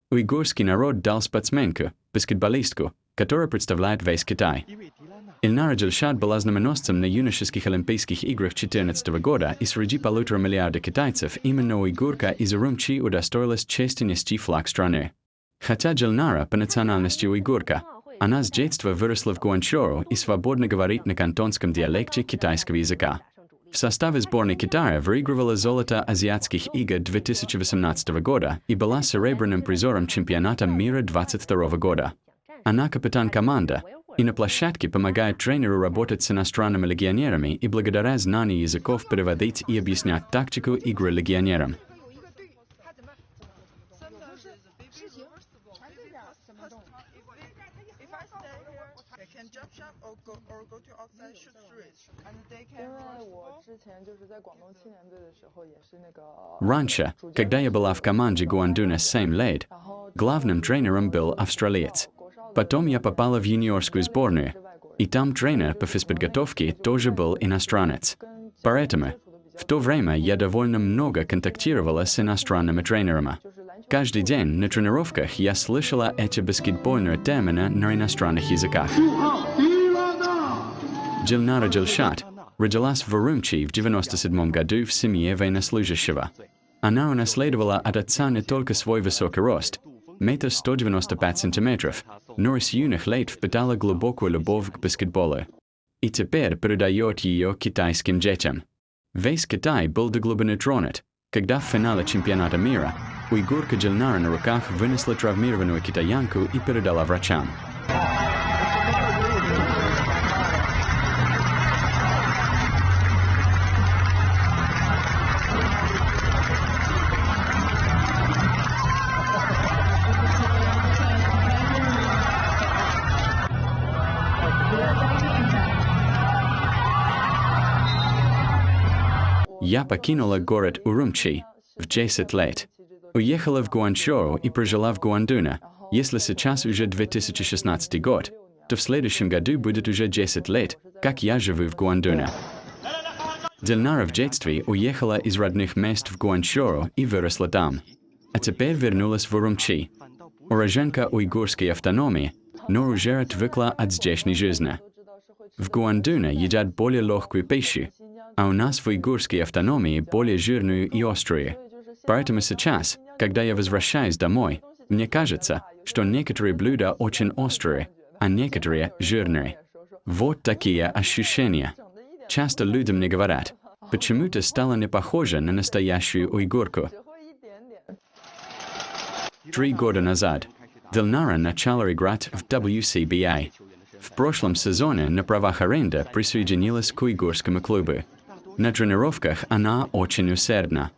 Уйгурский народ дал спортсменку, баскетболистку, которая представляет весь Китай. Дильнара была знаменосцем на юношеских Олимпийских играх 2014 года, и среди 1,5 миллиарда китайцев именно уйгурка из Урумчи удостоилась чести нести флаг страны. Хотя Дильнара по национальности уйгурка, она с детства выросла в Гуанчжоу и свободно говорит на кантонском диалекте китайского языка. В составе сборной Китая выигрывала золото азиатских игр 2018 года и была серебряным призером чемпионата мира 2022 года. Она капитан команды и на площадке помогает тренеру работать с иностранными легионерами и благодаря знанию языков переводить и объяснять тактику игры легионерам. Раньше, когда я была в команде Гуандуна 7 лет, главным тренером был австралиец. Потом я попала в юниорскую сборную, и там тренер по физподготовке тоже был иностранец. Поэтому в то время я довольно много контактировала с иностранными тренерами. Каждый день на тренировках я слышала эти баскетбольные термины на иностранных языках. Дильнара родилась в Урумчи в 1997 году в семье военнослужащего. Она унаследовала от отца не только свой высокий рост, 195 сантиметров, но и с юных лет впитала глубокую любовь к баскетболу. И теперь передает ее китайским детям. Весь Китай был до глубины тронут, когда в финале чемпионата мира уйгурка Дильнара на руках вынесла травмированную китаянку и передала врачам. Я покинула город Урумчи в 10 лет. Уехала в Гуанчжоу и прожила в Гуандуне. Если сейчас уже 2016 год, то в следующем году будет уже 10 лет, как я живу в Гуандуне. Дильнара в детстве уехала из родных мест в Гуанчжоу и выросла там. А теперь вернулась в Урумчи. Уроженка уйгурской автономии, но уже отвыкла от здешней жизни. В Гуандуне едят более легкую пищу, а у нас в уйгурской автономии более жирную и острую. Поэтому сейчас, когда я возвращаюсь домой, мне кажется, что некоторые блюда очень острые, а некоторые жирные. Вот такие ощущения. Часто люди мне говорят, почему ты стала не похожа на настоящую уйгурку. 3 года назад Дильнара начала играть в WCBA. В прошлом сезоне на правах аренды присоединилась к уйгурскому клубу. На тренировках она очень усердна,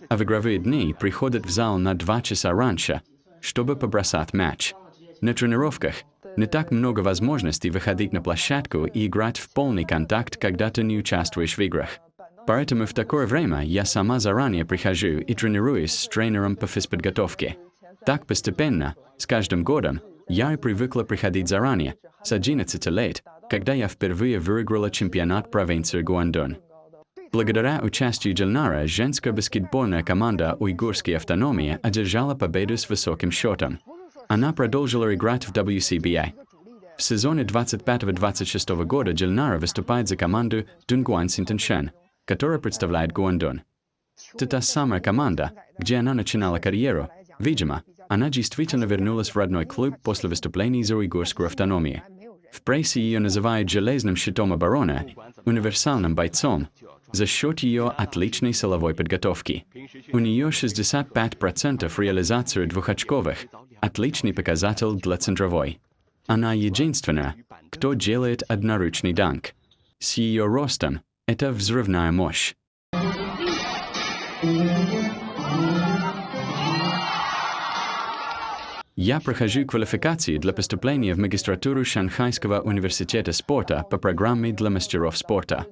а в игровые дни приходит в зал на 2 часа раньше, чтобы побросать мяч. На тренировках не так много возможностей выходить на площадку и играть в полный контакт, когда ты не участвуешь в играх. Поэтому в такое время я сама заранее прихожу и тренируюсь с тренером по физподготовке. Так постепенно, с каждым годом, я и привыкла приходить заранее, с 11 лет, когда я впервые выиграла чемпионат провинции Гуандун. Благодаря участию Дильнары женская баскетбольная команда уйгурской автономии одержала победу с высоким счетом. Она продолжила играть в WCBA. В сезоне 25-26 года Дильнара выступает за команду Дунгуан Синтеншен, которая представляет Гуандун. Это та самая команда, где она начинала карьеру. Видимо, она действительно вернулась в родной клуб после выступлений за уйгурскую автономию. В прессе ее называют железным щитом обороны, универсальным бойцом, за счет ее отличной силовой подготовки. У нее 65% реализации двухочковых, отличный показатель для центровой. Она единственная, кто делает одноручный данк. С ее ростом это взрывная мощь. Я прохожу квалификации для поступления в магистратуру Шанхайского университета спорта по программе для мастеров спорта.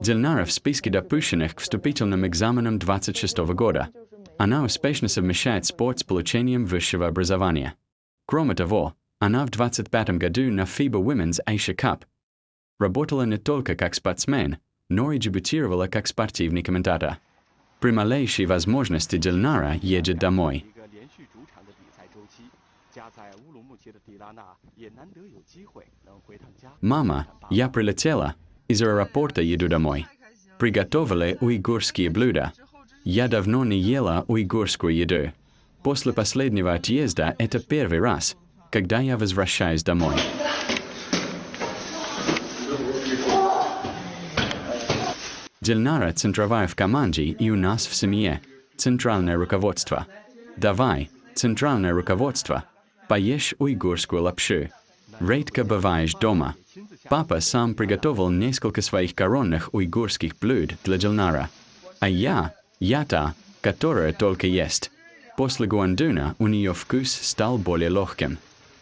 Дильнара в списке допущенных к вступительным экзаменам 26 года. Она успешно совмещает спорт с получением высшего образования. Кроме того, она в 25 году на FIBA Women's Asia Cup работала не только как спортсмен, но и дебютировала как спортивный комментатор. При малейшей возможности Дильнара едет домой. «Мама, я прилетела. Из аэропорта еду домой. Приготовили уйгурские блюда. Я давно не ела уйгурскую еду. После последнего отъезда это первый раз, когда я возвращаюсь домой». Дильнара центровая в команде и у нас в семье. Центральное руководство. Давай, центральное руководство. Поешь уйгурскую лапшу. Редко бываешь дома. Папа сам приготовил несколько своих коронных уйгурских блюд для Дильнара. А я та, которая только ест. После гуандуна у нее вкус стал более легким.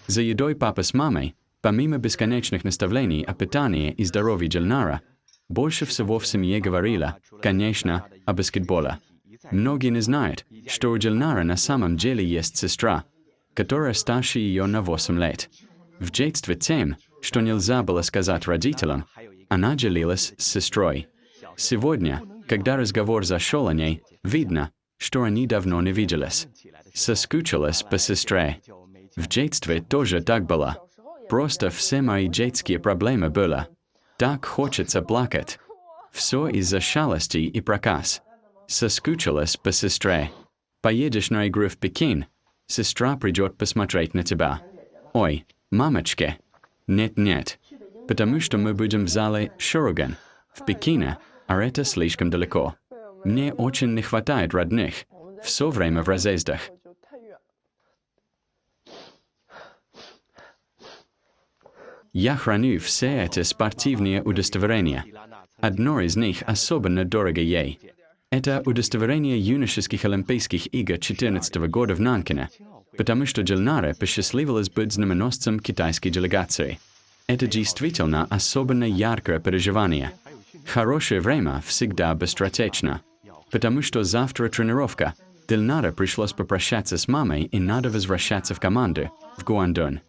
За едой папа с мамой, помимо бесконечных наставлений о питании и здоровье Дильнара, больше всего в семье говорила, конечно, о баскетболе. Многие не знают, что у Дильнара на самом деле есть сестра, которая старше ее на 8 лет. В детстве тем, что нельзя было сказать родителям, она делилась с сестрой. Сегодня, когда разговор зашел о ней, видно, что они давно не виделись. Соскучилась по сестре. В детстве тоже так было. Просто все мои детские проблемы были. Так хочется плакать. Все из-за шалостей и проказ. Соскучилась по сестре. Поедешь на игру в Пекин, сестра придет посмотреть на тебя. Ой, мамочки. Нет, потому что мы будем в зале Шурган, в Пекине, а это слишком далеко. Мне очень не хватает родных, все время в разъездах. Я храню все эти спортивные удостоверения. Одно из них особенно дорого ей. Это удостоверение юношеских Олимпийских игр 2014 года в Нанкине, потому что Дильнара посчастливилась быть знаменосцем китайской делегации. Это действительно особенно яркое переживание. Хорошее время всегда быстротечно. Потому что завтра тренировка. Дильнаре пришлось попрощаться с мамой и надо возвращаться в команду, в Гуандун.